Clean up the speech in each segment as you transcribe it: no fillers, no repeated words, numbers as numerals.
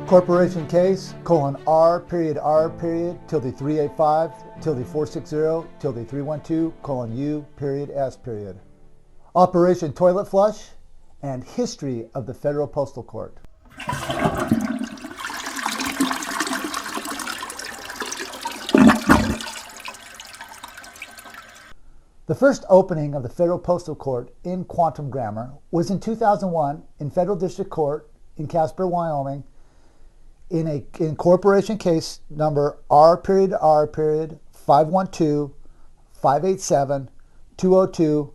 Corporation case, R period, tilde 385, tilde 460, tilde 312, U period S period. Operation Toilet Flush and History of the Federal Postal Court. The first opening of the Federal Postal Court in quantum grammar was in 2001 in Federal District Court in Casper, Wyoming, in corporation case number R period 512 587 202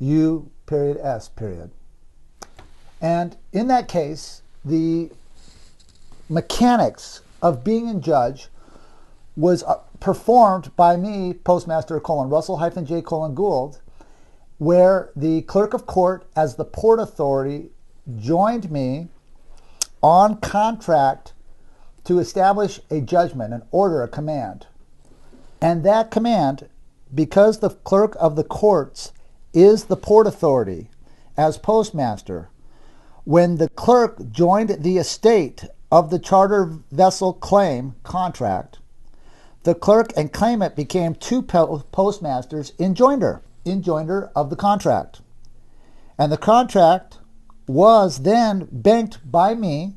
U period S period. And in that case, the mechanics of being a judge was performed by me, Postmaster Russell-J. Gould, where the clerk of court as the port authority joined me on contract to establish a judgment, an order, a command. And that command, because the clerk of the courts is the port authority as postmaster, when the clerk joined the estate of the charter vessel claim contract, the clerk and claimant became two postmasters in joinder of the contract. And the contract was then banked by me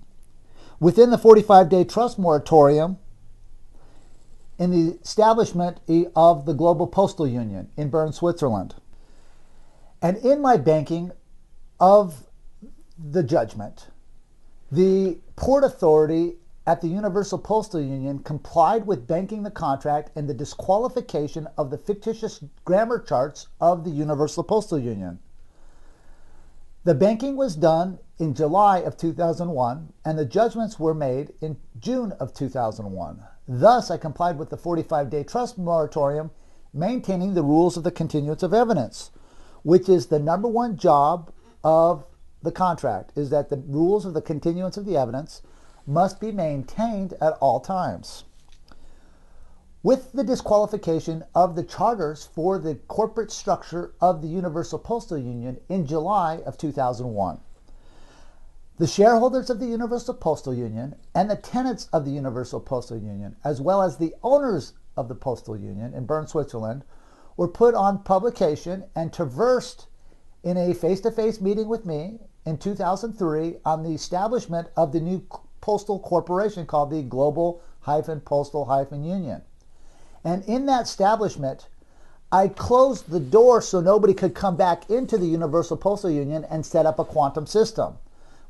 within the 45-day trust moratorium in the establishment of the Global Postal Union in Bern, Switzerland. And in my banking of the judgment, the port authority at the Universal Postal Union complied with banking the contract and the disqualification of the fictitious grammar charts of the Universal Postal Union. The banking was done in July of 2001, and the judgments were made in June of 2001. Thus, I complied with the 45-day trust moratorium, maintaining the rules of the continuance of evidence, which is the number one job of the contract, is that the rules of the continuance of the evidence must be maintained at all times. With the disqualification of the charters for the corporate structure of the Universal Postal Union in July of 2001, the shareholders of the Universal Postal Union and the tenants of the Universal Postal Union, as well as the owners of the Postal Union in Bern, Switzerland, were put on publication and traversed in a face-to-face meeting with me in 2003 on the establishment of the new postal corporation called the Global Postal Union. And in that establishment, I closed the door so nobody could come back into the Universal Postal Union and set up a quantum system,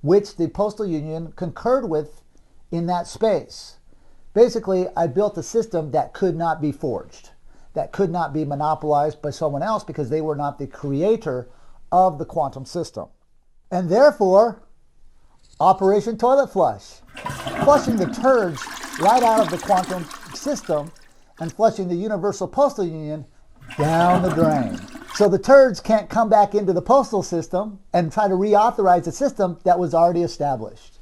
which the Postal Union concurred with in that space. Basically, I built a system that could not be forged, that could not be monopolized by someone else because they were not the creator of the quantum system. And therefore, Operation Toilet Flush, flushing the turds right out of the quantum system and flushing the Universal Postal Union down the drain. So the turds can't come back into the postal system and try to reauthorize a system that was already established.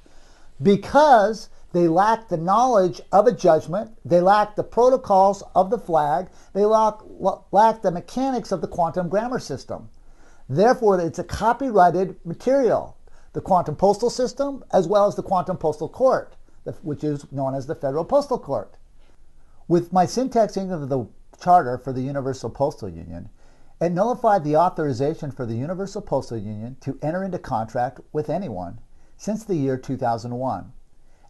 Because they lack the knowledge of a judgment, they lack the protocols of the flag, they lack the mechanics of the quantum grammar system. Therefore, it's a copyrighted material, the quantum postal system as well as the quantum postal court, which is known as the Federal Postal Court. With my syntaxing of the charter for the Universal Postal Union, it nullified the authorization for the Universal Postal Union to enter into contract with anyone since the year 2001.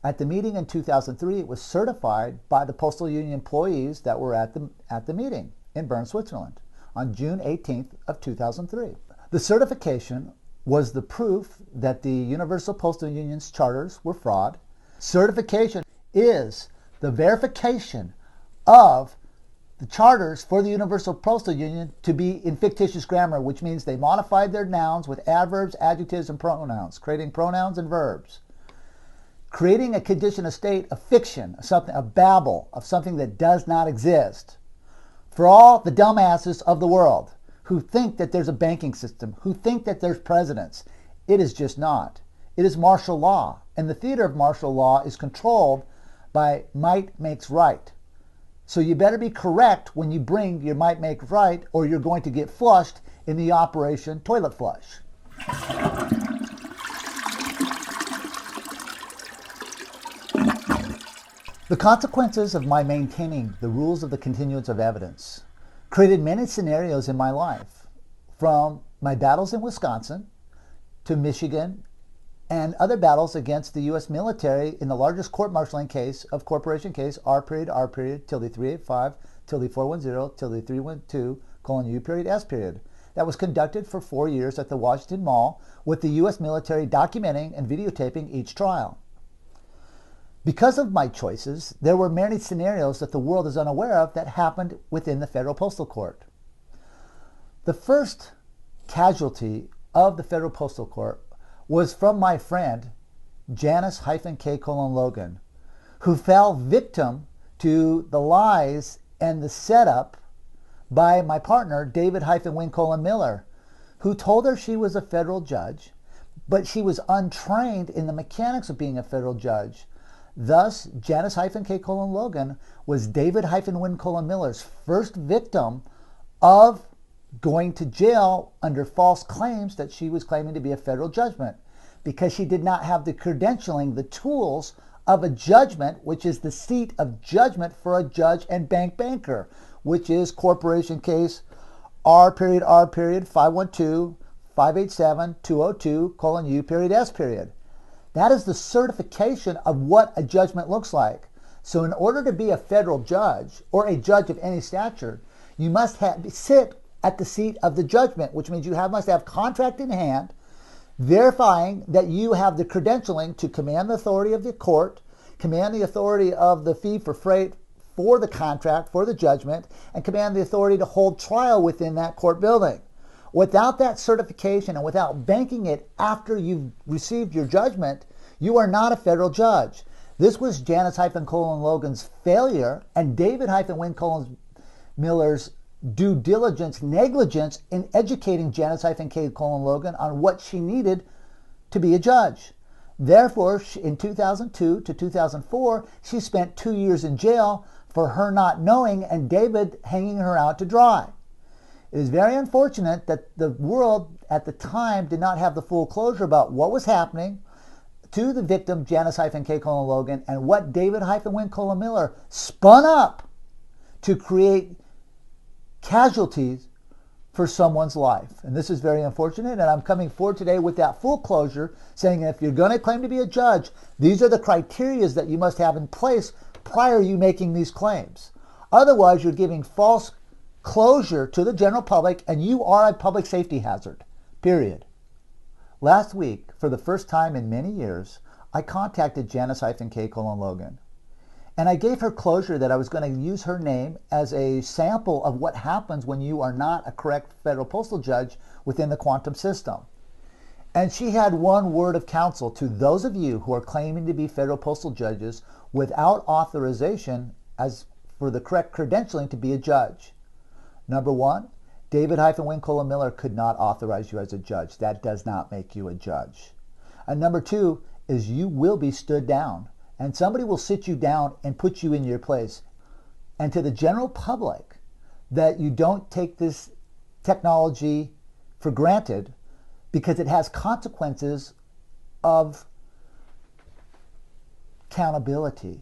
At the meeting in 2003, it was certified by the Postal Union employees that were at the meeting in Bern, Switzerland on June 18th of 2003. The certification was the proof that the Universal Postal Union's charters were fraud. Certification is the verification of the charters for the Universal Postal Union to be in fictitious grammar, which means they modified their nouns with adverbs, adjectives, and pronouns, creating pronouns and verbs. Creating a condition of state, a fiction, something, a babble of something that does not exist. For all the dumbasses of the world who think that there's a banking system, who think that there's presidents, it is just not. It is martial law, and the theater of martial law is controlled by might makes right. So you better be correct when you bring your might make right, or you're going to get flushed in the Operation Toilet Flush. The consequences of my maintaining the rules of the continuance of evidence created many scenarios in my life, from my battles in Wisconsin to Michigan and other battles against the U.S. military in the largest court-martialing case of corporation case, R period, tilde 385, tilde 410, tilde 312, colon U period, S period. That was conducted for 4 years at the Washington Mall with the U.S. military documenting and videotaping each trial. Because of my choices, there were many scenarios that the world is unaware of that happened within the Federal Postal Court. The first casualty of the Federal Postal Court was from my friend Janice-K. Logan, who fell victim to the lies and the setup by my partner David-Win Miller, who told her she was a federal judge, but she was untrained in the mechanics of being a federal judge. Thus, Janice-K. Logan was David-Win Miller's first victim of going to jail under false claims that she was claiming to be a federal judgment, because she did not have the credentialing, the tools of a judgment, which is the seat of judgment for a judge and banker, which is corporation case R period, 512, 587, 202, colon U period, S period. That is the certification of what a judgment looks like. So in order to be a federal judge or a judge of any stature, you must sit at the seat of the judgment, which means you must have contract in hand, verifying that you have the credentialing to command the authority of the court, command the authority of the fee for freight for the contract, for the judgment, and command the authority to hold trial within that court building. Without that certification and without banking it after you've received your judgment, you are not a federal judge. This was Janice-K. Logan's failure and David-Win Miller's due diligence, negligence in educating Janice-K. Logan on what she needed to be a judge. Therefore, in 2002 to 2004, she spent 2 years in jail for her not knowing and David hanging her out to dry. It is very unfortunate that the world at the time did not have the full closure about what was happening to the victim, Janice-K. Logan, and what David-Win Miller spun up to create casualties for someone's life. And this is very unfortunate, and I'm coming forward today with that full closure, saying if you're going to claim to be a judge, these are the criteria that you must have in place prior to you making these claims. Otherwise, you're giving false closure to the general public, and you are a public safety hazard, period. Last week, for the first time in many years, I contacted Janice-K. Logan. And I gave her closure that I was going to use her name as a sample of what happens when you are not a correct federal postal judge within the quantum system. And she had one word of counsel to those of you who are claiming to be federal postal judges without authorization as for the correct credentialing to be a judge. Number one, David-Win Miller could not authorize you as a judge. That does not make you a judge. And number two is you will be stood down. And somebody will sit you down and put you in your place. And to the general public, that you don't take this technology for granted because it has consequences of accountability.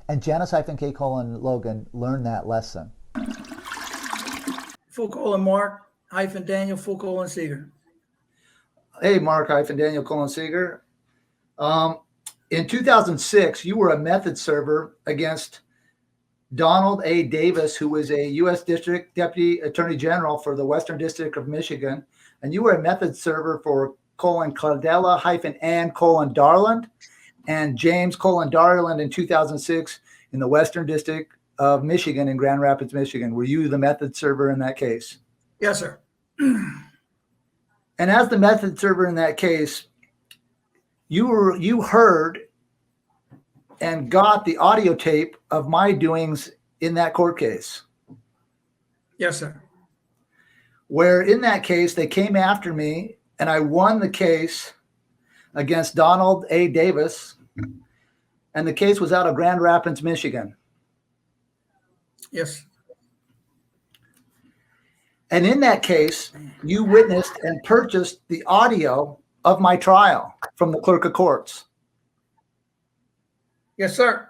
And Janice-K. Logan learned that lesson. Mark-Daniel Seeger. Hey, Mark-Daniel Seeger. In 2006, you were a method server against Donald A. Davis, who was a U.S. District Deputy Attorney General for the Western District of Michigan. And you were a method server for Cladella-Ann Darland and James Darland in 2006 in the Western District of Michigan in Grand Rapids, Michigan. Were you the method server in that case? Yes, sir. And as the method server in that case, you heard and got the audio tape of my doings in that court case. Yes, sir. Where in that case, they came after me and I won the case against Donald A. Davis. And the case was out of Grand Rapids, Michigan. Yes. And in that case, you witnessed and purchased the audio of my trial from the clerk of courts. Yes, sir.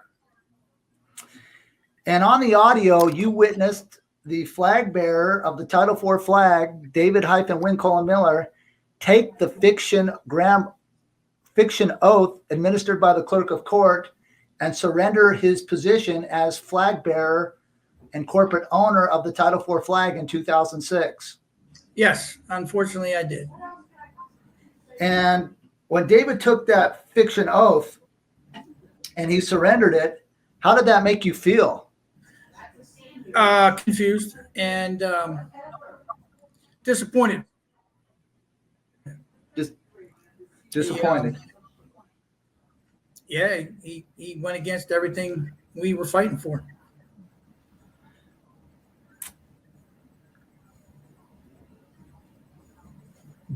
And on the audio, you witnessed the flag bearer of the Title IV flag, David-Win Miller, take the fiction oath administered by the clerk of court and surrender his position as flag bearer and corporate owner of the Title IV flag in 2006. Yes, unfortunately, I did. And when David took that fiction oath and he surrendered it, how did that make you feel? Confused and disappointed. Just disappointed. He went against everything we were fighting for.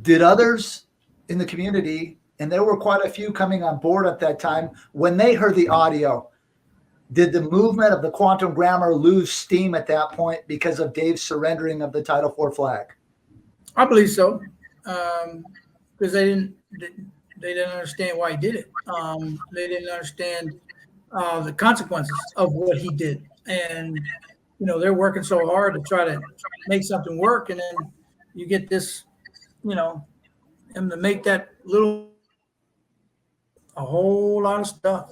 Did others in the community, and there were quite a few coming on board at that time, when they heard the audio, did the movement of the quantum grammar lose steam at that point because of Dave's surrendering of the Title IV flag? I believe so, because they didn't understand why he did it. They didn't understand the consequences of what he did, and they're working so hard to try to make something work, and then you get this, and to make that a whole lot of stuff.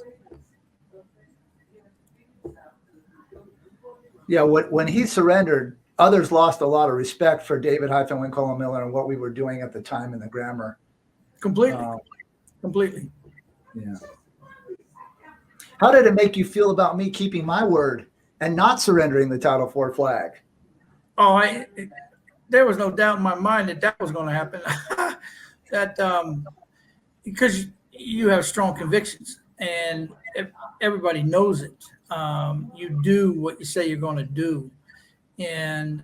Yeah, when he surrendered, others lost a lot of respect for David-Win Miller and what we were doing at the time in the grammar. Completely. Yeah. How did it make you feel about me keeping my word and not surrendering the Title IV flag? Oh, there was no doubt in my mind that was going to happen. Because you have strong convictions and everybody knows it. You do what you say you're going to do. And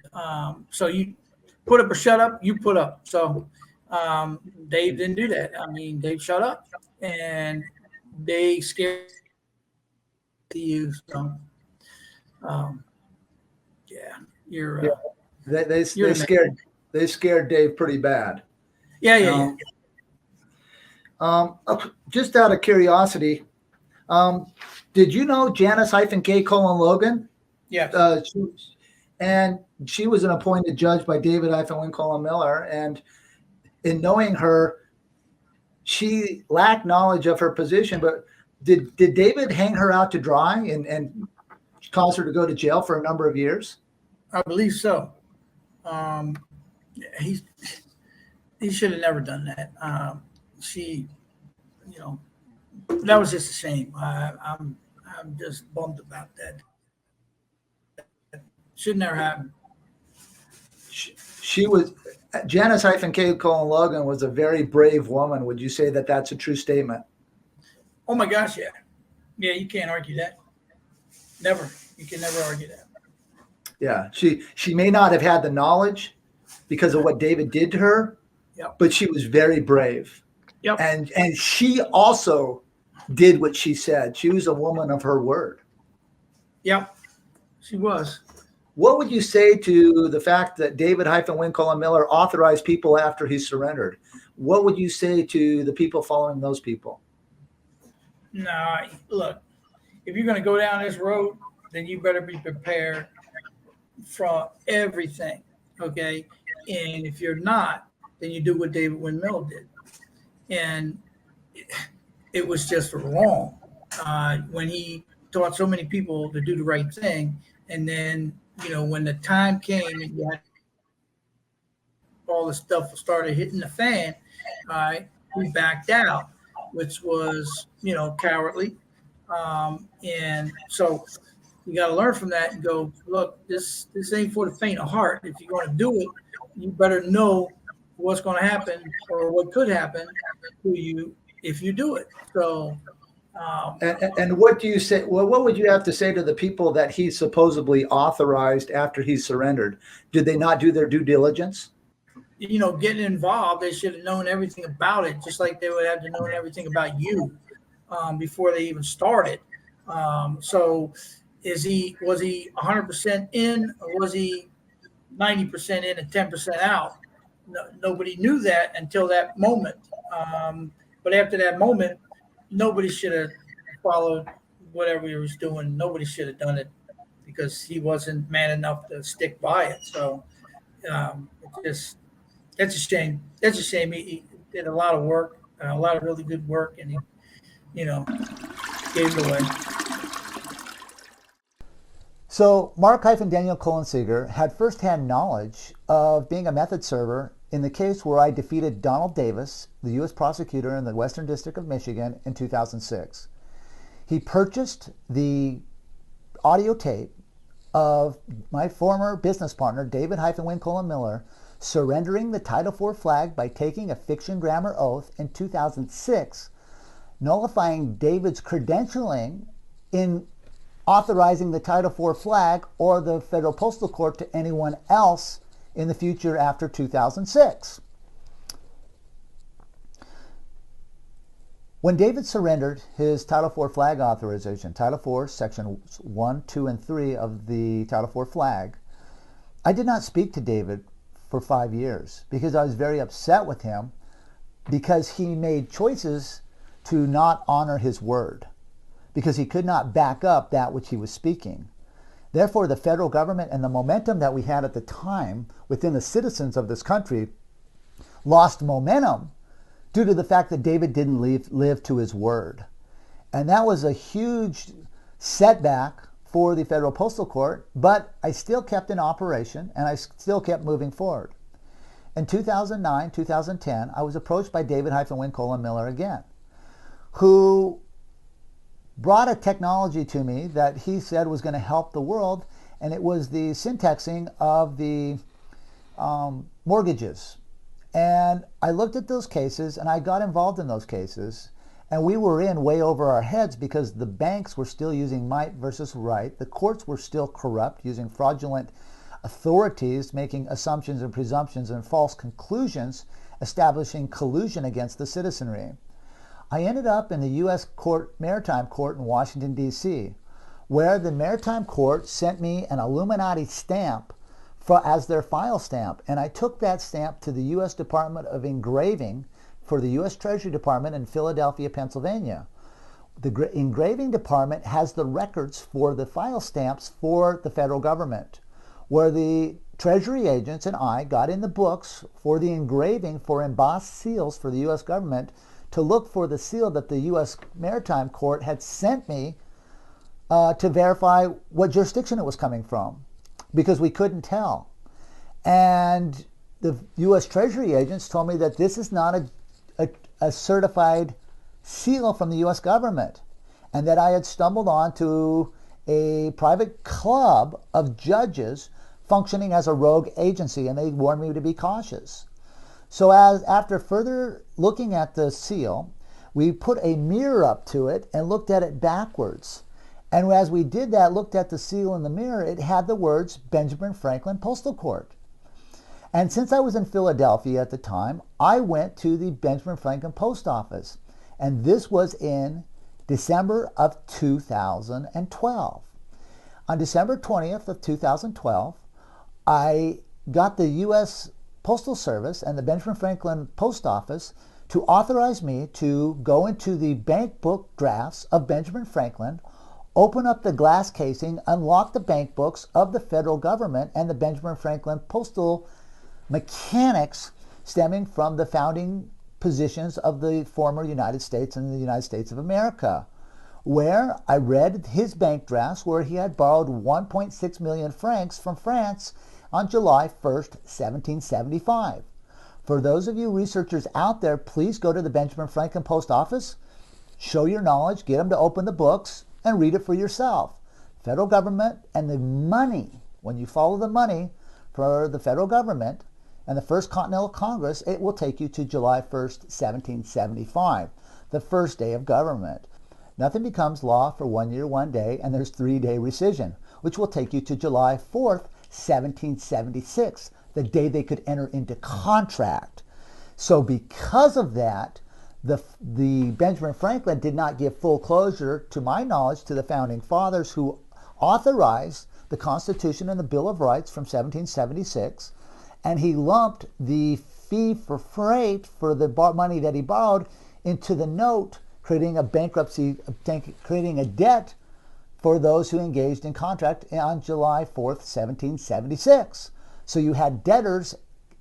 so you put up or shut up, you put up. So Dave didn't do that. I mean, Dave shut up and they scared you. So, They scared Dave pretty bad. Yeah. Just out of curiosity, did you know Janice-K. Logan? Yes. She was an appointed judge by David-Win Miller, and in knowing her, she lacked knowledge of her position. But did David hang her out to dry and cause her to go to jail for a number of years? I believe so. He should have never done that. That was just a shame. I'm just bummed about that. Should never happen. She was Janice-K. Logan was a very brave woman. Would you say that that's a true statement? Oh my gosh, yeah. Yeah, you can't argue that. Never. You can never argue that. Yeah, she may not have had the knowledge because of what David did to her, yep. But she was very brave. Yep. And she also did what she said. She was a woman of her word. Yep, she was. What would you say to the fact that David-Win Miller authorized people after he surrendered? What would you say to the people following those people? No, look, if you're going to go down this road, then you better be prepared for everything, okay? And if you're not, then you do what David-Win Miller did. And it was just wrong when he taught so many people to do the right thing. And then, when the time came and you had all the stuff started hitting the fan, he backed out, which was, cowardly. And so you got to learn from that and go, look, this ain't for the faint of heart. If you're going to do it, you better know what's going to happen or what could happen to you if you do it. So, and what do you say? Well, what would you have to say to the people that he supposedly authorized after he surrendered? Did they not do their due diligence? Getting involved, they should have known everything about it, just like they would have to know everything about you before they even started. So, was he 100% in, or was he 90% in and 10% out? Nobody knew that until that moment. But after that moment, nobody should have followed whatever he was doing. Nobody should have done it because he wasn't man enough to stick by it. So that's a shame. That's a shame. He did a lot of work, a lot of really good work, and he, you know, gave it away. So Mark-Daniel Kohlen-Seeger had firsthand knowledge of being a method server in the case where I defeated Donald Davis, the U.S. prosecutor in the Western District of Michigan, in 2006. He purchased the audio tape of my former business partner, David-Win-Colin-Miller, surrendering the Title IV flag by taking a fiction grammar oath in 2006, nullifying David's credentialing in authorizing the Title IV flag or the Federal Postal Court to anyone else in the future after 2006. When David surrendered his Title IV flag authorization, Title IV, Sections 1, 2, and 3 of the Title IV flag, I did not speak to David for 5 years because I was very upset with him because he made choices to not honor his word, because he could not back up that which he was speaking. Therefore, the federal government and the momentum that we had at the time within the citizens of this country lost momentum due to the fact that David didn't live to his word. And that was a huge setback for the Federal Postal Court, but I still kept in operation and I still kept moving forward. In 2009, 2010, I was approached by David-Win-Colin-Miller again, who brought a technology to me that he said was going to help the world, and it was the syntaxing of the mortgages. And I looked at those cases and I got involved in those cases, and we were in way over our heads because the banks were still using might versus right. The courts were still corrupt, using fraudulent authorities, making assumptions and presumptions and false conclusions, establishing collusion against the citizenry. I ended up in the U.S. Maritime Court in Washington, D.C., where the Maritime Court sent me an Illuminati stamp as their file stamp. And I took that stamp to the U.S. Department of Engraving for the U.S. Treasury Department in Philadelphia, Pennsylvania. The engraving department has the records for the file stamps for the federal government, where the Treasury agents and I got in the books for the engraving for embossed seals for the U.S. government to look for the seal that the U.S. Maritime Court had sent me to verify what jurisdiction it was coming from, because we couldn't tell. And the U.S. Treasury agents told me that this is not a certified seal from the U.S. government, and that I had stumbled onto a private club of judges functioning as a rogue agency, and they warned me to be cautious. So after further looking at the seal, we put a mirror up to it and looked at it backwards. And as we did that, looked at the seal in the mirror, it had the words Benjamin Franklin Postal Court. And since I was in Philadelphia at the time, I went to the Benjamin Franklin Post Office. And this was in December of 2012. On December 20th of 2012, I got the U.S. Postal Service and the Benjamin Franklin Post Office to authorize me to go into the bank book drafts of Benjamin Franklin, open up the glass casing, unlock the bank books of the federal government and the Benjamin Franklin postal mechanics stemming from the founding positions of the former United States and the United States of America, where I read his bank drafts where he had borrowed 1.6 million francs from France on July 1st, 1775. For those of you researchers out there, please go to the Benjamin Franklin Post Office, show your knowledge, get them to open the books, and read it for yourself. Federal government and the money, when you follow the money for the federal government and the First Continental Congress, it will take you to July 1st, 1775, the first day of government. Nothing becomes law for 1 year, 1 day, and there's 3-day rescission, which will take you to July 4th, 1776, the day they could enter into contract. So because of that, the Benjamin Franklin did not give full closure, to my knowledge, to the founding fathers who authorized the Constitution and the Bill of Rights from 1776, and he lumped the fee for freight for the money that he borrowed into the note, creating a bankruptcy, creating a debt for those who engaged in contract on July 4th, 1776. So you had debtors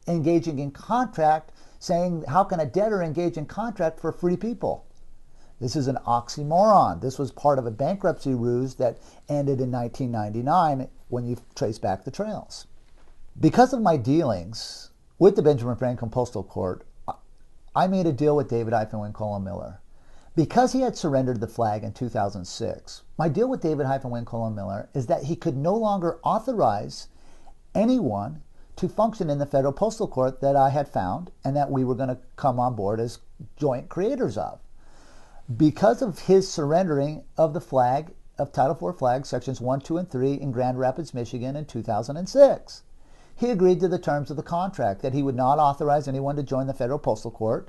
engaging in contract saying, how can a debtor engage in contract for free people? This is an oxymoron. This was part of a bankruptcy ruse that ended in 1999 when you trace back the trails. Because of my dealings with the Benjamin Franklin Postal Court, I made a deal with David-Win Miller. Because he had surrendered the flag in 2006, my deal with David-Win Miller is that he could no longer authorize anyone to function in the Federal Postal Court that I had found and that we were going to come on board as joint creators of. Because of his surrendering of the flag, of Title IV flag, sections 1, 2, and 3 in Grand Rapids, Michigan in 2006. He agreed to the terms of the contract that he would not authorize anyone to join the Federal Postal Court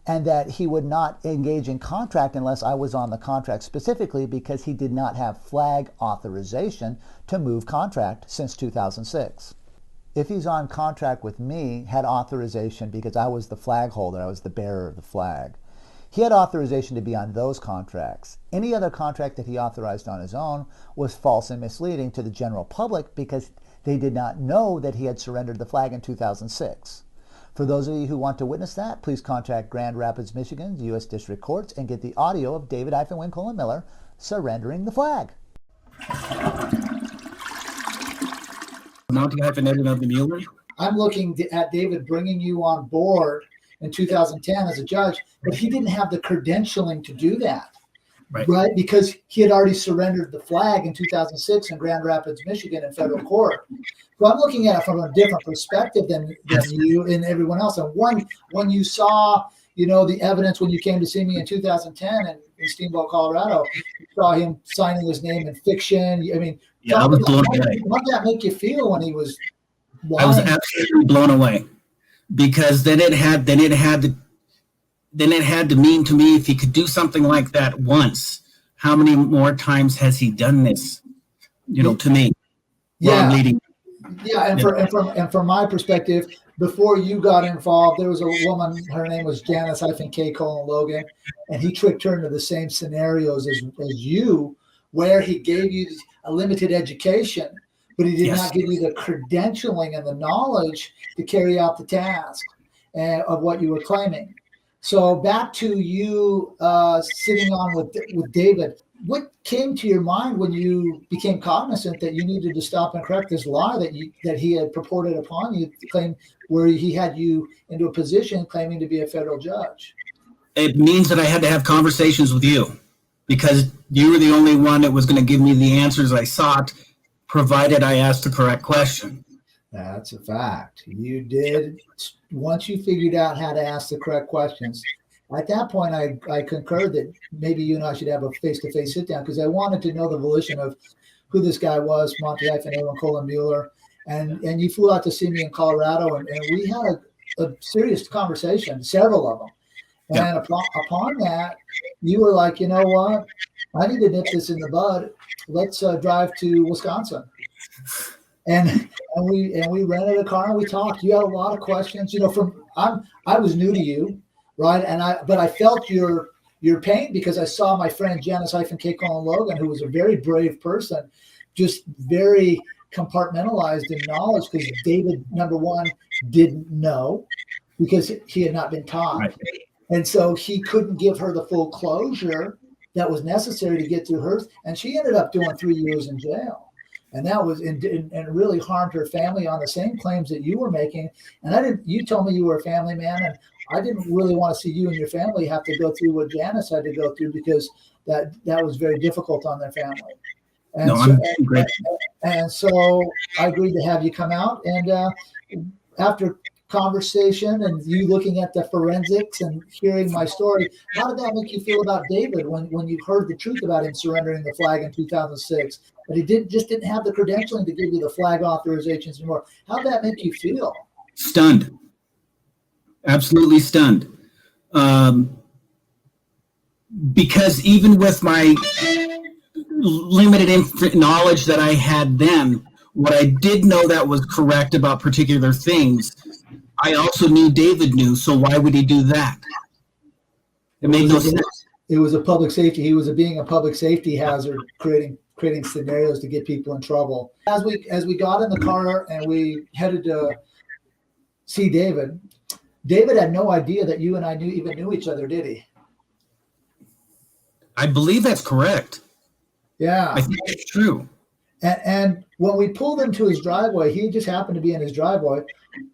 and that he would not engage in contract unless I was on the contract, specifically because he did not have flag authorization to move contract since 2006. If he's on contract with me, had authorization because I was the flag holder, I was the bearer of the flag. He had authorization to be on those contracts. Any other contract that he authorized on his own was false and misleading to the general public because they did not know that he had surrendered the flag in 2006. For those of you who want to witness that, please contact Grand Rapids, Michigan's U.S. District Courts and get the audio of David-Win Miller surrendering the flag. Monty-Edwin of the Mueller. I'm looking at David bringing you on board in 2010 as a judge, but he didn't have the credentialing to do that, right? Because he had already surrendered the flag in 2006 in Grand Rapids, Michigan in federal court. So I'm looking at it from a different perspective than you and everyone else. And when you saw, the evidence when you came to see me in 2010 in Steamboat, Colorado, you saw him signing his name in fiction. I mean, I was blown away. How did that make you feel when he was lying? I was absolutely blown away because then it had to mean to me, if he could do something like that once, how many more times has he done this? To me. Yeah. And from my perspective, before you got involved, there was a woman, her name was Janice-K. Logan, and he tricked her into the same scenarios as you, where he gave you a limited education, but he did not give you the credentialing and the knowledge to carry out the task of what you were claiming. So back to you sitting on with David, what came to your mind when you became cognizant that you needed to stop and correct this lie that he had purported upon you, where he had you into a position claiming to be a federal judge? It means that I had to have conversations with you because you were the only one that was going to give me the answers I sought, provided I asked the correct question. That's a fact. You did. Once you figured out how to ask the correct questions, at that point, I concurred that maybe you and I should have a face-to-face sit-down because I wanted to know the volition of who this guy was, Monty-Edwin Mueller. And you flew out to see me in Colorado, and we had a serious conversation, several of them. And upon that, you were like, you know what? I need to nip this in the bud. Let's drive to Wisconsin. And we rented a car and we talked. You had a lot of questions. I was new to you, right? But I felt your pain because I saw my friend Janice-K. Logan, who was a very brave person, just very compartmentalized in knowledge because David, number one, didn't know because he had not been taught. Right. And so he couldn't give her the full closure that was necessary to get through her. And she ended up doing 3 years in jail. And that was and really harmed her family on the same claims that you were making. And you told me you were a family man, and I didn't really want to see you and your family have to go through what Janice had to go through because that was very difficult on their family. And so I agreed to have you come out. And after conversation and you looking at the forensics and hearing my story, how did that make you feel about David when you heard the truth about him surrendering the flag in 2006, but he didn't have the credentialing to give you the flag authorizations anymore? How did that make you feel? Stunned. Absolutely stunned. Because even with my limited knowledge that I had then, what I did know that was correct about particular things, I also knew David knew, so why would he do that? It made no sense. It was a public safety. He was being a public safety hazard, creating creating scenarios to get people in trouble. As we got in the car and we headed to see David, David had no idea that you and I knew each other, did he? I believe that's correct. Yeah. I think it's true. And when we pulled into his driveway, he just happened to be in his driveway.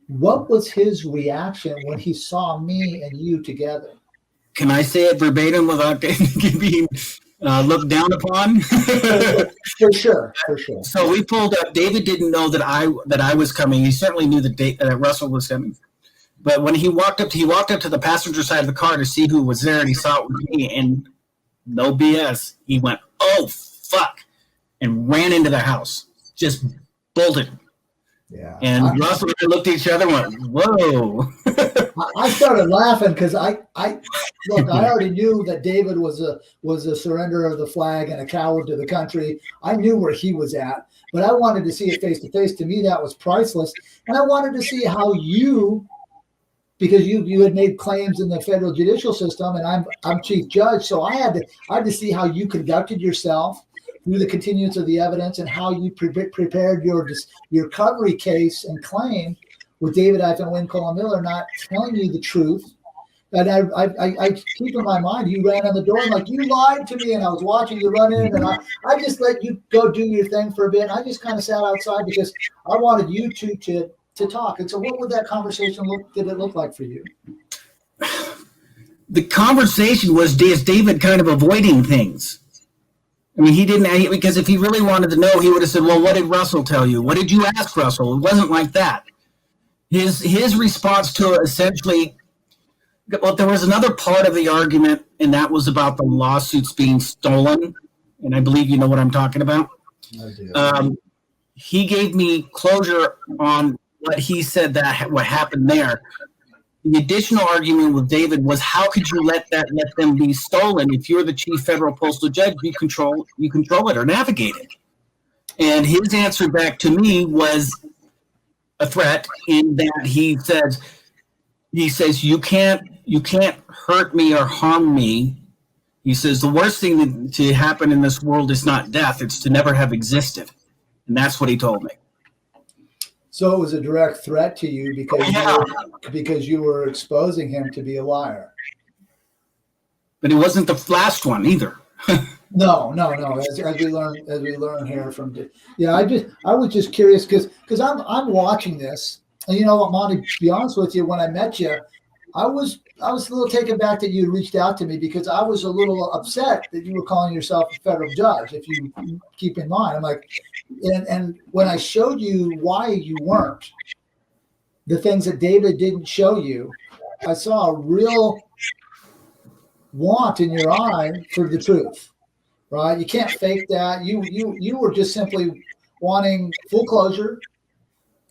What was his reaction when he saw me and you together? Can I say it verbatim without being looked down upon? For sure. So we pulled up. David didn't know that I was coming. He certainly knew that Russell was coming. But when he walked up to the passenger side of the car to see who was there, and he saw it was me, and no BS, he went, "Oh fuck," and ran into the house, just bolted. Yeah. And Russell and I looked at each other and went, "Whoa." I started laughing because I already knew that David was a surrenderer of the flag and a coward to the country. I knew where he was at, but I wanted to see it face to face. To me, that was priceless. And I wanted to see how you, because you had made claims in the federal judicial system, and I'm chief judge, so I had to see how you conducted yourself through the continuance of the evidence and how you prepared your recovery case and claim with David Wynn Colin Miller not telling you the truth. And I keep in my mind, you ran on the door and like, you lied to me, and I was watching you run in, and I just let you go do your thing for a bit. And I just kind of sat outside because I wanted you to talk. And so what would that conversation look like for you? The conversation was David kind of avoiding things. I mean, he didn't, because if he really wanted to know, he would have said, "Well, what did Russell tell you? What did you ask Russell?" It wasn't like that. His response to it essentially, well, there was another part of the argument, and that was about the lawsuits being stolen. And I believe you know what I'm talking about. I do. He gave me closure on what he said what happened there. The additional argument with David was, how could you let them be stolen? If you're the chief federal postal judge, you control it or navigate it. And his answer back to me was a threat, in that he says you can't hurt me or harm me. He says the worst thing to happen in this world is not death, it's to never have existed. And that's what he told me. So it was a direct threat to you because you were exposing him to be a liar. But it wasn't the last one either. No. As we learn here from, I was just curious because I'm watching this, and you know what, Monty, to be honest with you, when I met you, I was a little taken back that you reached out to me, because I was a little upset that you were calling yourself a federal judge. If you keep in mind, I'm like, and when I showed you why you weren't, the things that David didn't show you, I saw a real want in your eye for the truth. Right? You can't fake that. You were just simply wanting full closure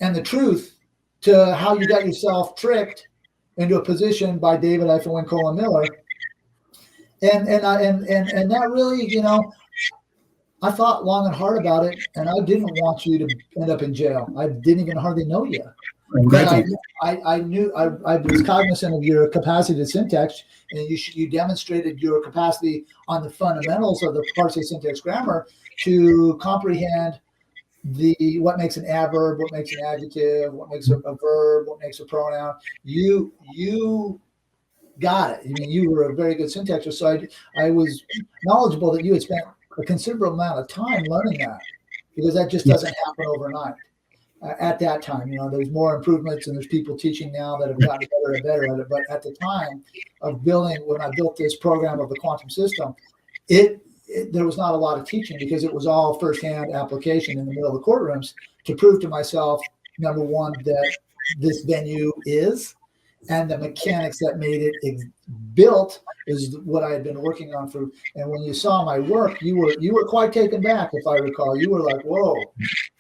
and the truth to how you got yourself tricked into a position by David Wynn Colin Miller. And that really, I thought long and hard about it, and I didn't want you to end up in jail. I didn't even hardly know you. But I knew I was cognizant of your capacity to syntax, and you demonstrated your capacity on the fundamentals of the parsing syntax grammar to comprehend what makes an adverb, what makes an adjective, what makes a verb, what makes a pronoun. You got it. I mean, you were a very good syntaxer, so I was knowledgeable that you had spent a considerable amount of time learning that, because that just doesn't happen overnight. At that time, there's more improvements, and there's people teaching now that have gotten better and better at it. But at the time of when I built this program of the quantum system, there was not a lot of teaching, because it was all firsthand application in the middle of the courtrooms to prove to myself, number one, that this venue is, and the mechanics that made it built is what I had been working on for. And when you saw my work, you were quite taken back, if I recall. You were like, "Whoa!"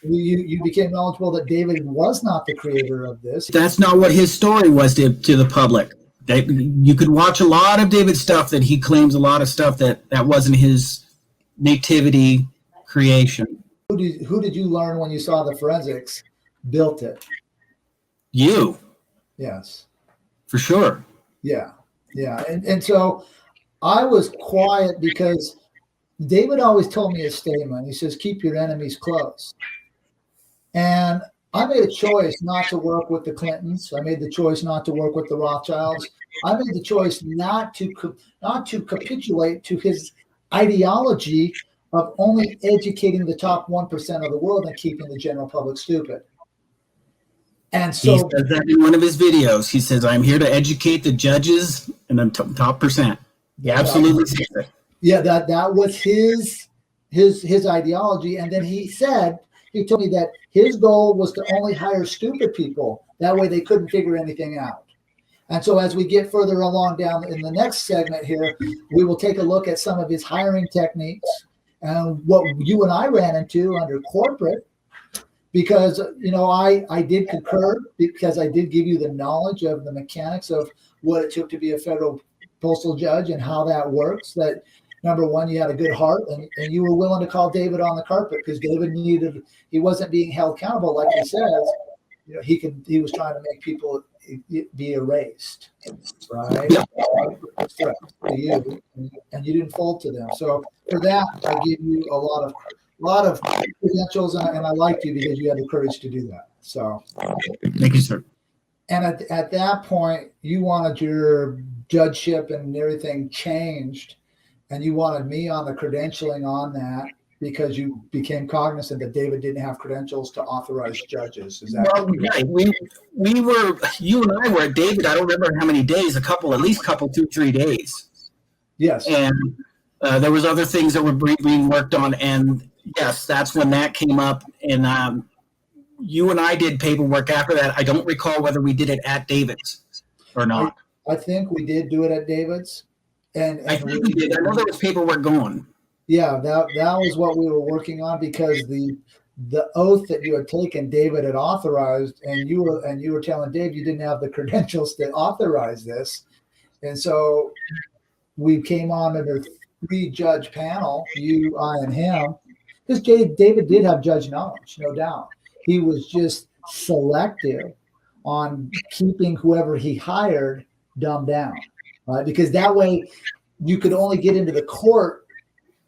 You became knowledgeable that David was not the creator of this. That's not what his story was to the public. You could watch a lot of David's stuff that he claims a lot of stuff that wasn't his nativity creation. Who did you learn when you saw the forensics built it? You. Yes. For sure. Yeah. And so I was quiet because David always told me a statement. He says, keep your enemies close. And I made a choice not to work with the Clintons. I made the choice not to work with the Rothschilds. I made the choice not to capitulate to his ideology of only educating the top 1% of the world and keeping the general public stupid. And so he says that in one of his videos. He says, I'm here to educate the judges and the top percent. He absolutely says that. Yeah, that was his ideology. And then he told me that his goal was to only hire stupid people. That way they couldn't figure anything out. And so as we get further along down in the next segment here, we will take a look at some of his hiring techniques and what you and I ran into under corporate, because, I did concur, because I did give you the knowledge of the mechanics of what it took to be a federal postal judge and how that works. That number one, you had a good heart and you were willing to call David on the carpet because David he wasn't being held accountable. Like he says, he was trying to make people be erased, right? Yeah. To you, and you didn't fold to them. So for that, I give you a lot of credentials, and I liked you because you had the courage to do that. So thank you, sir. And at that point, you wanted your judgeship and everything changed, and you wanted me on the credentialing on that because you became cognizant that David didn't have credentials to authorize judges. Is that right? We were, you and I were at David, I don't remember how many days, at least 2-3 days. Yes. And there was other things that were being worked on, and yes, that's when that came up. And you and I did paperwork after that. I don't recall whether we did it at David's or not. I think we did do it at David's. And I think we did. I know there was paperwork going. Yeah, that was what we were working on, because the oath that you had taken, David had authorized, and you were telling Dave you didn't have the credentials to authorize this. And so we came on under 3-judge panel, you, I, and him, because David did have judge knowledge, no doubt. He was just selective on keeping whoever he hired dumbed down, right? Because that way you could only get into the court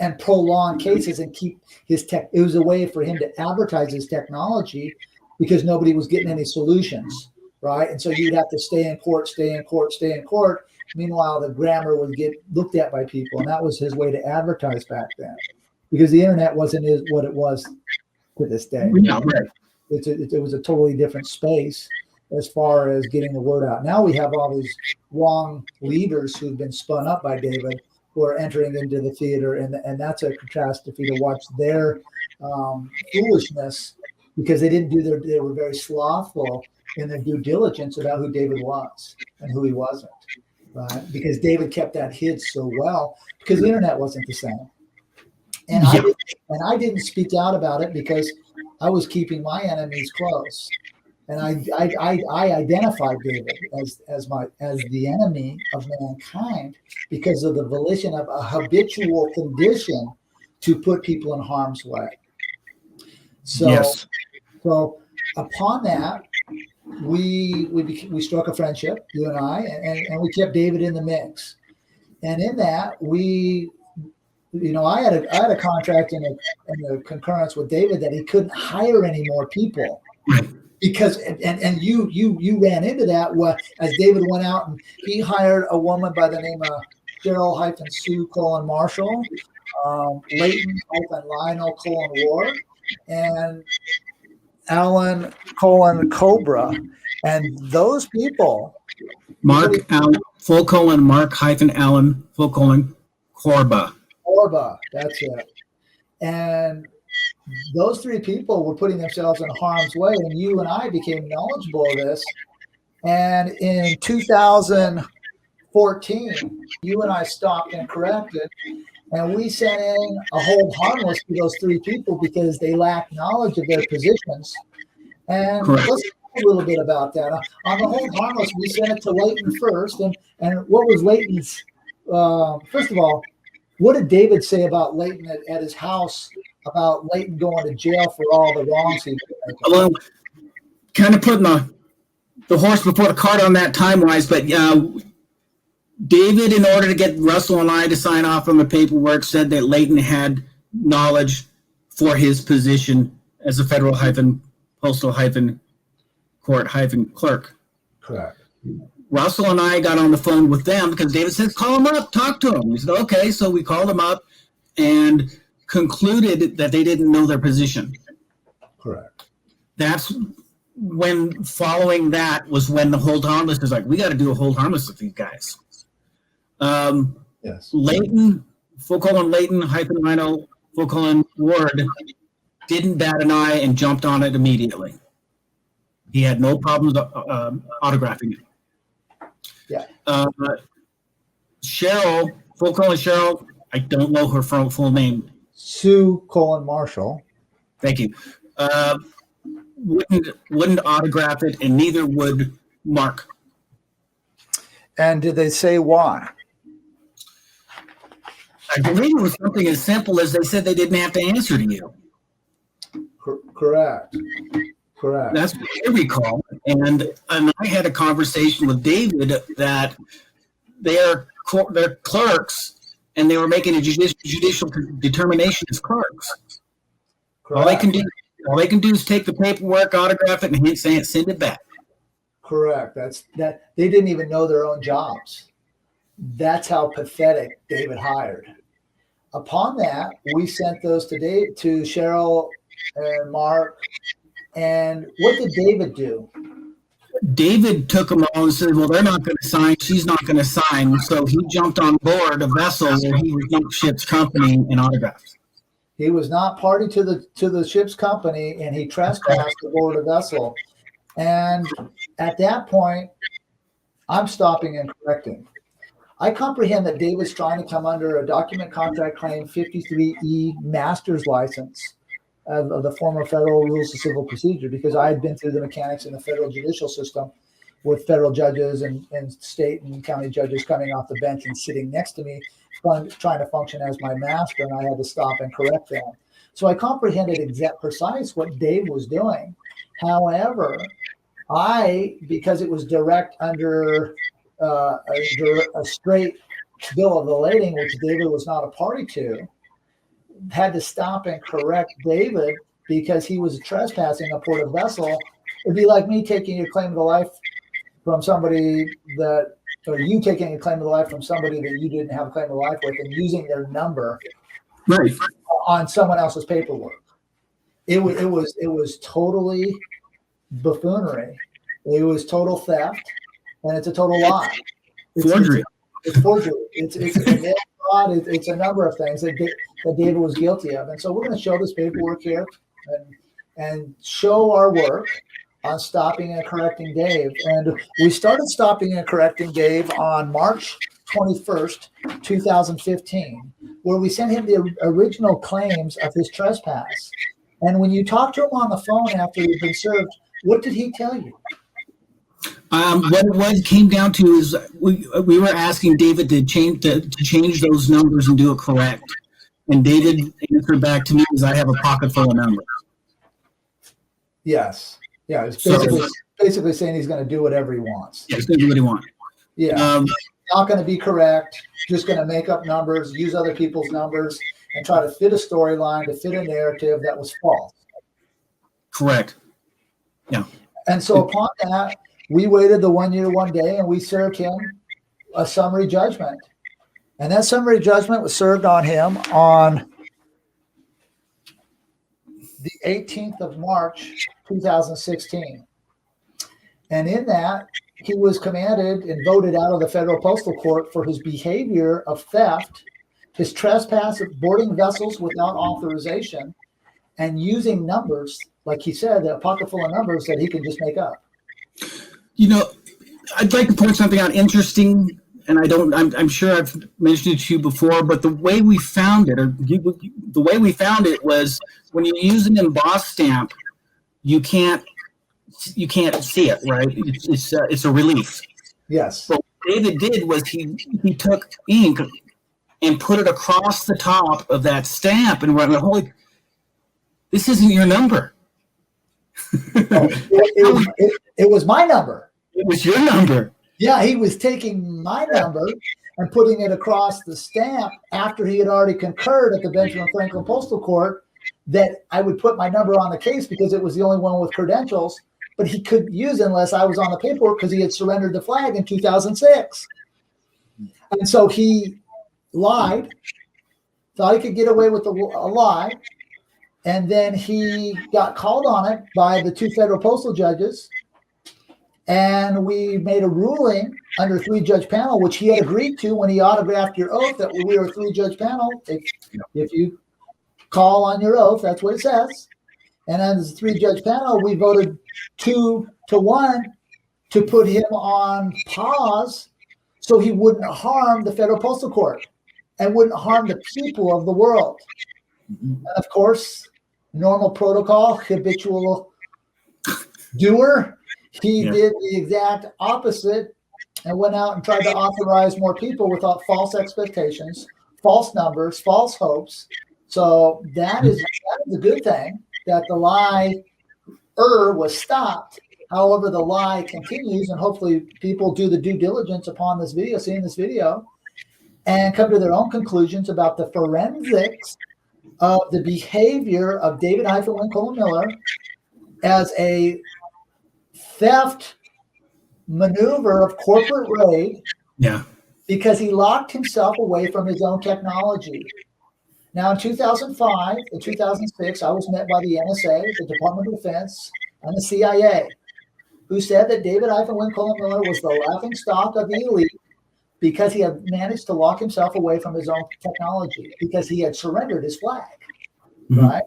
and prolong cases and keep his tech. It was a way for him to advertise his technology because nobody was getting any solutions, right? And so you'd have to stay in court. Meanwhile, the grammar would get looked at by people, and that was his way to advertise back then, because the internet wasn't what it was to this day. Yeah, right. It was a totally different space as far as getting the word out. Now we have all these wrong leaders who've been spun up by David, who are entering into the theater, and that's a catastrophe to watch their foolishness, because they were very slothful in their due diligence about who David was and who he wasn't, right? Because David kept that hid so well, because the internet wasn't the same. And I didn't speak out about it because I was keeping my enemies close. And I identified David as the enemy of mankind because of the volition of a habitual condition to put people in harm's way. So, yes. So upon that, we struck a friendship, you and I, and we kept David in the mix. And in that, I had a contract in a concurrence with David that he couldn't hire any more people. Because and you ran into that as David went out and he hired a woman by the name of Cheryl-Sue Marshall, Leighton-Lionel Ward, and Alan Cobra, and those people. Mark Allen Mark-Allen Corba. Corba, that's it. And those 3 people were putting themselves in harm's way, and you and I became knowledgeable of this. And in 2014, you and I stopped and corrected, and we sent in a hold harmless to those 3 people because they lacked knowledge of their positions. And let's talk a little bit about that. On the hold harmless, we sent it to Leighton first. And what was Leighton's, first of all, what did David say about Leighton at his house, about Leighton going to jail for all the wrongs he did? Well, kind of putting the horse before the cart on that time-wise, but David, in order to get Russell and I to sign off on the paperwork, said that Leighton had knowledge for his position as a Federal-Postal-Court-clerk. Correct. Russell and I got on the phone with them because David said, call him up, talk to him. We said, okay. So we called him up and concluded that they didn't know their position. Correct. That's when, following that, was when the hold harmless was like, we got to do a hold harmless with these guys. Yes. Leighton, Leighton, -Rhino, Ward didn't bat an eye and jumped on it immediately. He had no problems autographing it. Yeah. Cheryl, Cheryl, I don't know her full name. Sue Marshall. Thank you. Wouldn't autograph it, and neither would Mark. And did they say why? I believe it was something as simple as they said they didn't have to answer to you. Correct. That's what I recall. And I had a conversation with David that they're clerks, and they were making a judicial determination as clerks. Correct. All they can do is take the paperwork, autograph it, and send it back. Correct. They didn't even know their own jobs. That's how pathetic David hired. Upon that, we sent those to Cheryl and Mark. And what did David do? David took them all and said, well, they're not going to sign. She's not going to sign. So he jumped on board a vessel where he was not ship's company and autographed. He was not party to the ship's company, and he trespassed aboard a vessel. And at that point, I'm stopping and correcting. I comprehend that David's trying to come under a document contract claim 53E master's license of the former Federal Rules of Civil Procedure, because I had been through the mechanics in the federal judicial system with federal judges and state and county judges coming off the bench and sitting next to me, trying to function as my master, and I had to stop and correct them. So I comprehended precise what Dave was doing. However, because it was direct under a straight bill of lading, which David was not a party to, had to stop and correct David because he was trespassing aboard a vessel. It'd be like me taking a claim to life from somebody or you taking a claim to life from somebody that you didn't have a claim to life with and using their number on someone else's paperwork. It was totally buffoonery. It was total theft, and it's a total lie. Forgery. It's forgery. It's fraud. It's a number of things that David was guilty of. And so we're going to show this paperwork here and show our work on stopping and correcting Dave. And we started stopping and correcting Dave on March 21st, 2015, where we sent him the original claims of his trespass. And when you talked to him on the phone after he'd been served, what did he tell you? What it came down to is we were asking David to change those numbers and do it correct. And David answered back to me as I have a pocket full of numbers. Yes. Yeah. It's basically saying he's going to do whatever he wants. Yeah, he's going to do what he wants. Yeah. Not going to be correct. Just going to make up numbers, use other people's numbers, and try to fit a storyline, to fit a narrative that was false. Correct. Yeah. And so upon that, we waited the 1 year, 1 day, and we served him a summary judgment. And that summary judgment was served on him on the 18th of March, 2016. And in that, he was commanded and voted out of the Federal Postal Court for his behavior of theft, his trespass of boarding vessels without authorization, and using numbers, like he said, a pocket full of numbers that he can just make up. You know, I'd like to point something out interesting, and I'm sure I've mentioned it to you before, but the way we found it, was when you use an embossed stamp, you can't see it, right? It's a relief. Yes. But what David did was he took ink and put it across the top of that stamp and went, holy, this isn't your number. It was my number. It was your number. Yeah, he was taking my number and putting it across the stamp after he had already concurred at the Benjamin Franklin Postal Court that I would put my number on the case because it was the only one with credentials, but he couldn't use it unless I was on the paperwork because he had surrendered the flag in 2006. And so he lied, thought he could get away with a lie, and then he got called on it by the two federal postal judges, and we made a ruling under a 3-judge panel, which he had agreed to when he autographed your oath that we were a 3-judge panel. If you call on your oath, that's what it says. And as a 3-judge panel, we voted 2-1 to put him on pause so he wouldn't harm the Federal Postal Court and wouldn't harm the people of the world. And of course, normal protocol, habitual doer, he did the exact opposite and went out and tried to authorize more people without false expectations, false numbers, false hopes. So that is a good thing that the lie was stopped. However, the lie continues, and hopefully people do the due diligence upon this video, seeing this video, and come to their own conclusions about the forensics of the behavior of David Wynn Miller as a theft maneuver of corporate raid. Yeah. Because he locked himself away from his own technology. Now, in 2005 and 2006, I was met by the NSA, the Department of Defense, and the CIA, who said that David Wynn Miller was the laughing stock of the elite because he had managed to lock himself away from his own technology, because he had surrendered his flag, right?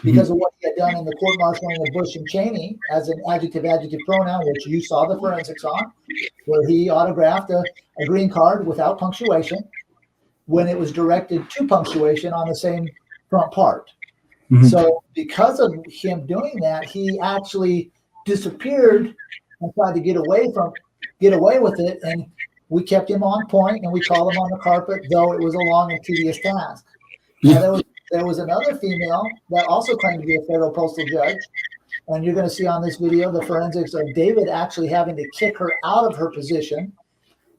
Because of what he had done in the court-martialing of Bush and Cheney as an adjective pronoun, which you saw the forensics on, where he autographed a green card without punctuation when it was directed to punctuation on the same front part. So because of him doing that, he actually disappeared and tried to get away with it, and we kept him on point and we called him on the carpet, though it was a long and tedious task. Now, there was another female that also claimed to be a federal postal judge, and you're going to see on this video the forensics of David actually having to kick her out of her position,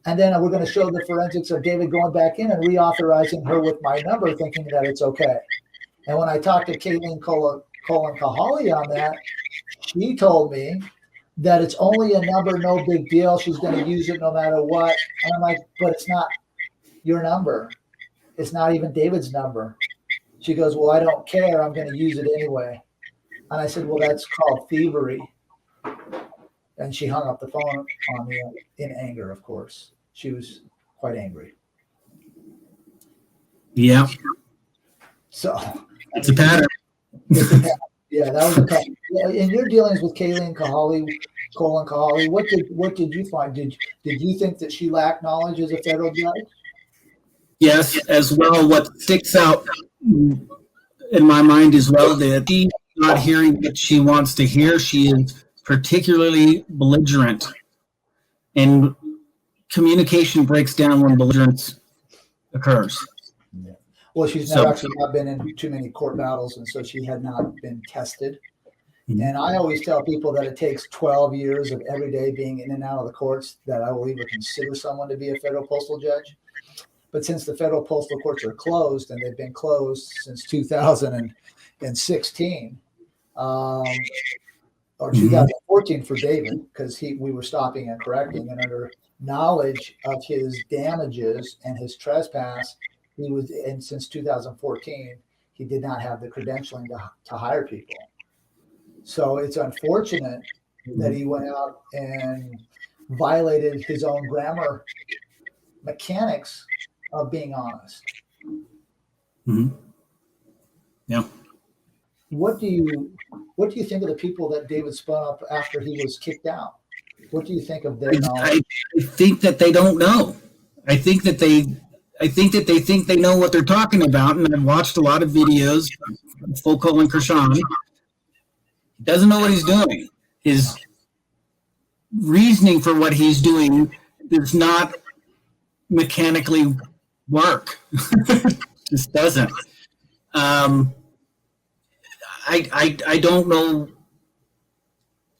and then we're going to show the forensics of David going back in and reauthorizing her with my number, thinking that it's okay. And when I talked to Kayleen Kahali on that, she told me that it's only a number, no big deal. She's going to use it no matter what. And I'm like, but it's not your number. It's not even David's number. She goes, well, I don't care. I'm going to use it anyway. And I said, well, that's called thievery. And she hung up the phone on me in anger, of course. She was quite angry. Yeah. So it's a pattern. Yeah, that was a pattern. Yeah, in your dealings with Kayleen Kahali, what did you find? Did you think that she lacked knowledge as a federal judge? Yes, as well. What sticks out in my mind as well, that she's not hearing what she wants to hear. She is particularly belligerent, and communication breaks down when belligerence occurs. Yeah. Well, she's actually not been in too many court battles, and so she had not been tested. And I always tell people that it takes 12 years of every day being in and out of the courts that I will even consider someone to be a federal postal judge. But since the federal postal courts are closed, and they've been closed since 2016, or 2014 for David, because we were stopping and correcting, and under knowledge of his damages and his trespass, and since 2014, he did not have the credentialing to hire people. So it's unfortunate that he went out and violated his own grammar mechanics of being honest. Yeah. What do you think of the people that David spun up after he was kicked out? What do you think of their knowledge? I think that they don't know. I think that they think they know what they're talking about, and I've watched a lot of videos of Foucault and Krishan. He doesn't know what he's doing. His reasoning for what he's doing does not mechanically work. Just doesn't. I don't know.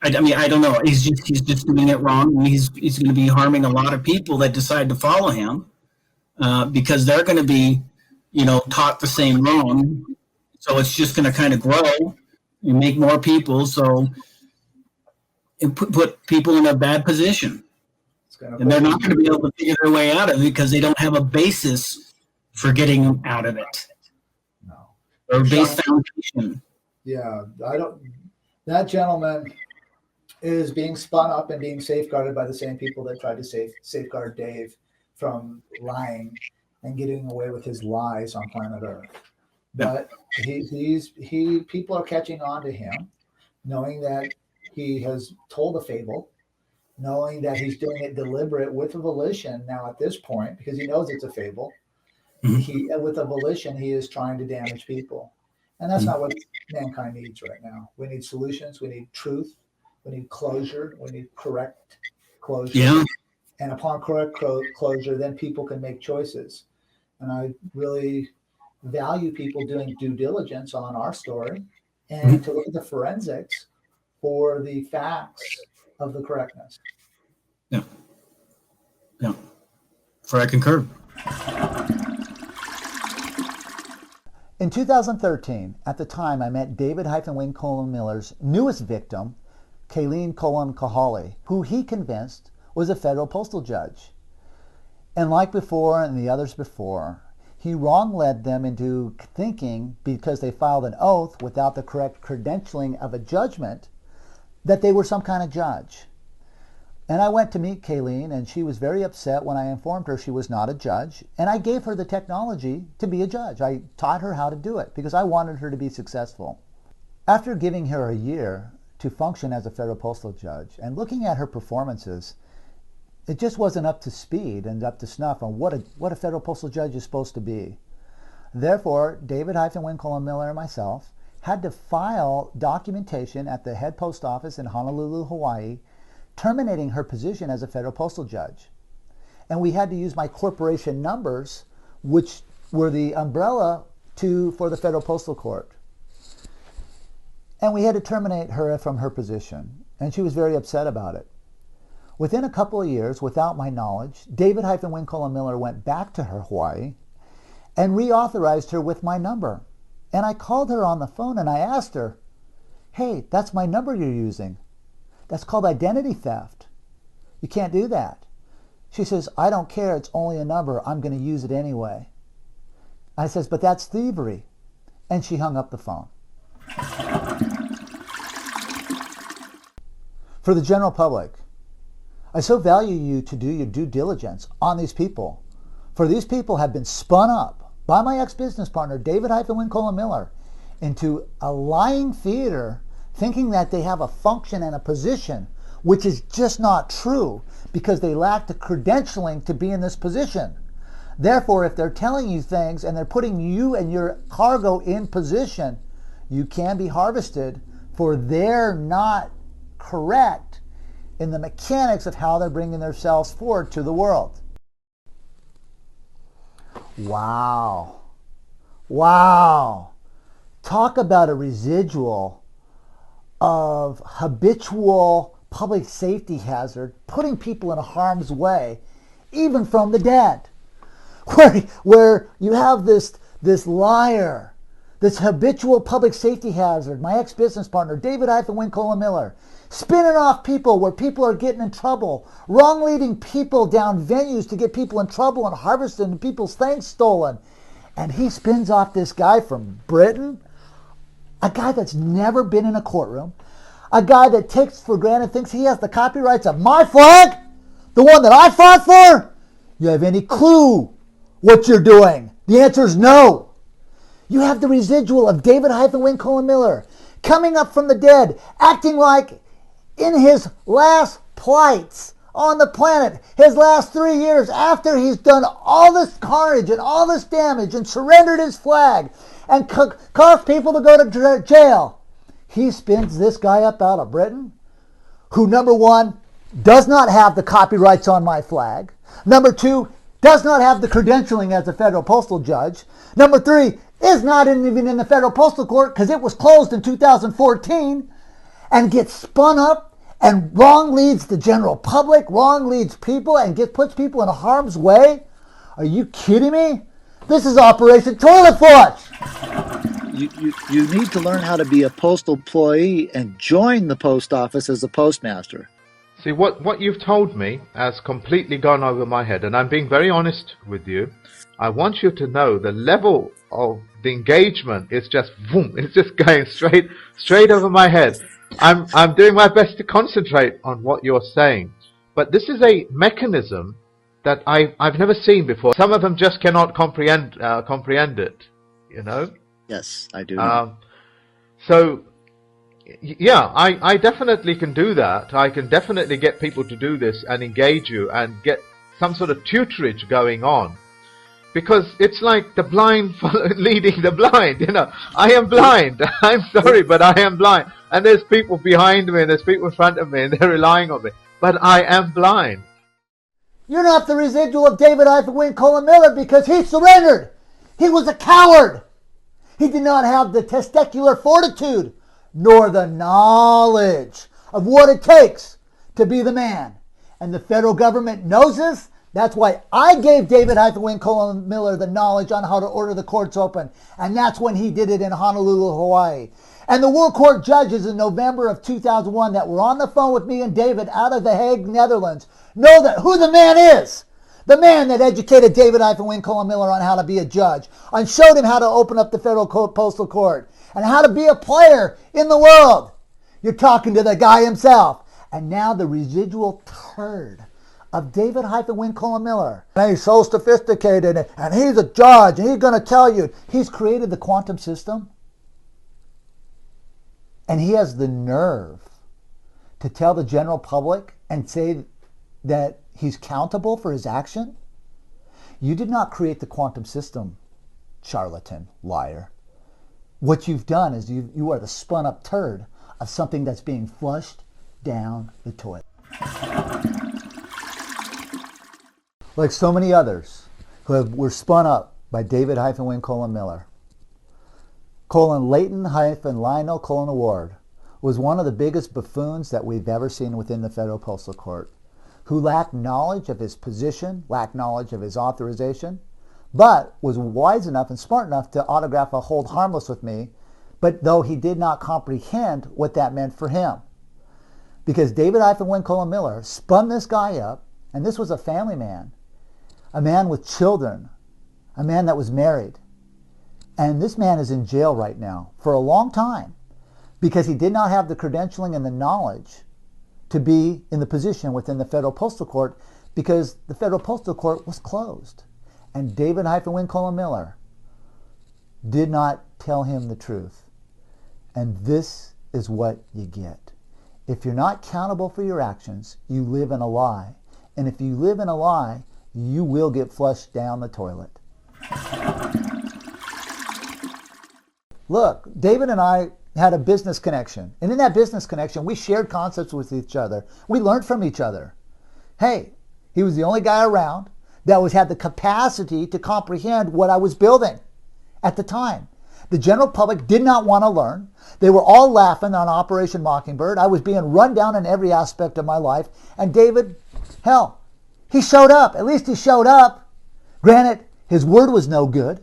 I mean, I don't know. He's just doing it wrong, and he's going to be harming a lot of people that decide to follow him because they're going to be, taught the same wrong. So it's just going to kind of grow and make more people. So it put people in a bad position, and they're not going to be able to figure their way out of it because they don't have a basis for getting out of it. No. Or base foundation. Yeah, that gentleman is being spun up and being safeguarded by the same people that tried to safeguard Dave from lying and getting away with his lies on planet Earth. But people are catching on to him, knowing that he has told a fable, knowing that he's doing it deliberate with a volition now at this point, because he knows it's a fable. With a volition, he is trying to damage people. And that's not what mankind needs right now. We need solutions. We need truth. We need closure. We need correct closure. Yeah. And upon correct closure, then people can make choices. And I really value people doing due diligence on our story and to look at the forensics for the facts of the correctness. Yeah. Yeah. For I concur. In 2013, at the time, I met David-Wayne Colin Miller's newest victim, Kayleen Colin Kahali, who he convinced was a federal postal judge. And like before and the others before, he wrong-led them into thinking, because they filed an oath without the correct credentialing of a judgment, that they were some kind of judge. And I went to meet Kayleen, and she was very upset when I informed her she was not a judge, and I gave her the technology to be a judge. I taught her how to do it because I wanted her to be successful. After giving her a year to function as a federal postal judge and looking at her performances, it just wasn't up to speed and up to snuff on what a federal postal judge is supposed to be. Therefore, David-Wayne Colin Miller and myself had to file documentation at the head post office in Honolulu, Hawaii, terminating her position as a federal postal judge. And we had to use my corporation numbers, which were the umbrella for the Federal Postal Court. And we had to terminate her from her position, and she was very upset about it. Within a couple of years, without my knowledge, David-Wayne Colin Miller went back to her Hawaii and reauthorized her with my number. And I called her on the phone and I asked her, "Hey, that's my number you're using. That's called identity theft. You can't do that." She says, "I don't care. It's only a number. I'm going to use it anyway." I says, "But that's thievery." And she hung up the phone. For the general public, I so value you to do your due diligence on these people. For these people have been spun up by my ex-business partner, David-Wayne Colin Miller, into a lying theater, thinking that they have a function and a position, which is just not true because they lack the credentialing to be in this position. Therefore, if they're telling you things and they're putting you and your cargo in position, you can be harvested, for they're not correct in the mechanics of how they're bringing themselves forward to the world. Wow. Wow. Talk about a residual of habitual public safety hazard, putting people in harm's way, even from the dead. Where you have this liar, this habitual public safety hazard, my ex-business partner, David-Wayne Colin Miller, spinning off people where people are getting in trouble, wrong leading people down venues to get people in trouble and harvesting people's things stolen. And he spins off this guy from Britain, a guy that's never been in a courtroom, a guy that takes for granted, thinks he has the copyrights of my flag, the one that I fought for. You have any clue what you're doing? The answer is no. You have the residual of David-Wayne Colin Miller coming up from the dead, acting like in his last plights on the planet, his last 3 years, after he's done all this carnage and all this damage and surrendered his flag and caused people to go to jail, he spins this guy up out of Britain, who, number one, does not have the copyrights on my flag, number two, does not have the credentialing as a federal postal judge, number three, is not even in the Federal Postal Court because it was closed in 2014, and gets spun up And wrong leads the general public, wrong leads people, and puts people in harm's way? Are you kidding me? This is Operation Toilet Flush. You need to learn how to be a postal employee and join the post office as a postmaster. See, what you've told me has completely gone over my head, and I'm being very honest with you. I want you to know the level of the engagement is just boom, it's just going straight over my head. I'm doing my best to concentrate on what you're saying, but this is a mechanism that I've never seen before. Some of them just cannot comprehend it, you know. Yes, I do. So, yeah, I definitely can do that. I can definitely get people to do this and engage you and get some sort of tutorage going on. Because it's like the blind leading the blind, you know. I am blind. I'm sorry, but I am blind. And there's people behind me and there's people in front of me and they're relying on me. But I am blind. You're not the residual of David Colin Miller because he surrendered. He was a coward. He did not have the testicular fortitude nor the knowledge of what it takes to be the man. And the federal government knows this. That's why I gave David Colin Miller the knowledge on how to order the courts open. And that's when he did it in Honolulu, Hawaii. And the World Court judges in November of 2001 that were on the phone with me and David out of The Hague, Netherlands, know that who the man is. The man that educated David Colin Miller on how to be a judge, and showed him how to open up the Federal-Postal Court, and how to be a player in the world. You're talking to the guy himself. And now the residual turd of David Colin Miller. And he's so sophisticated, and he's a judge, and he's going to tell you. He's created the quantum system. And he has the nerve to tell the general public and say that he's accountable for his action. You did not create the quantum system, charlatan, liar. What you've done is you are the spun up turd of something that's being flushed down the toilet. Like so many others were spun up by David Colin Miller. Leighton Lionel Award was one of the biggest buffoons that we've ever seen within the Federal Postal Court, who lacked knowledge of his position, lacked knowledge of his authorization, but was wise enough and smart enough to autograph a hold harmless with me, but though he did not comprehend what that meant for him. Because David Colin Miller spun this guy up, and this was a family man, a man with children, a man that was married. And this man is in jail right now for a long time because he did not have the credentialing and the knowledge to be in the position within the Federal Postal Court because the Federal Postal Court was closed. And David Colin Miller did not tell him the truth. And this is what you get. If you're not accountable for your actions, you live in a lie. And if you live in a lie, you will get flushed down the toilet. Look, David and I had a business connection. And in that business connection, we shared concepts with each other. We learned from each other. Hey, he was the only guy around that had the capacity to comprehend what I was building at the time. The general public did not want to learn. They were all laughing on Operation Mockingbird. I was being run down in every aspect of my life. And David, hell, he showed up. At least he showed up. Granted, his word was no good.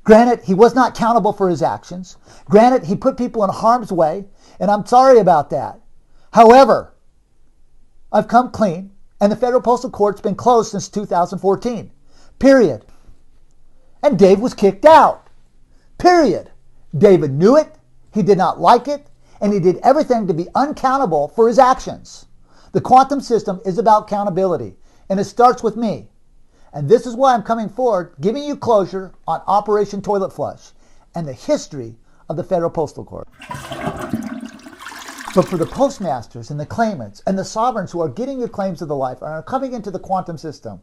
Granted, he was not accountable for his actions. Granted, he put people in harm's way, and I'm sorry about that. However, I've come clean, and the Federal Postal Court's been closed since 2014. Period. And Dave was kicked out. Period. David knew it, he did not like it, and he did everything to be uncountable for his actions. The quantum system is about accountability, and it starts with me. And this is why I'm coming forward, giving you closure on Operation Toilet Flush and the history of the Federal Postal Court. But for the postmasters and the claimants and the sovereigns who are getting your claims of the life and are coming into the quantum system,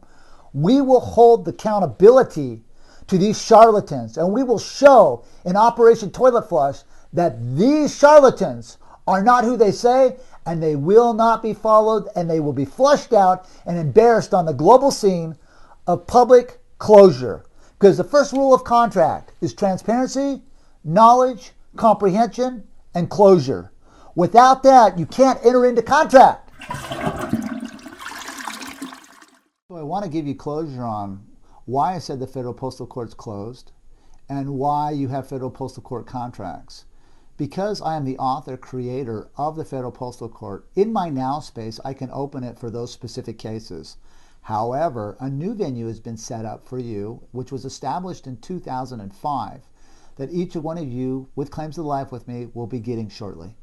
we will hold the accountability to these charlatans, and we will show in Operation Toilet Flush that these charlatans are not who they say, and they will not be followed, and they will be flushed out and embarrassed on the global scene of public closure. Because the first rule of contract is transparency, knowledge, comprehension, and closure. Without that, you can't enter into contract. So I want to give you closure on why I said the Federal Postal Court's closed and why you have Federal Postal Court contracts. Because I am the author, creator of the Federal Postal Court, in my now space, I can open it for those specific cases. However, a new venue has been set up for you, which was established in 2005, that each one of you with claims to life with me will be getting shortly.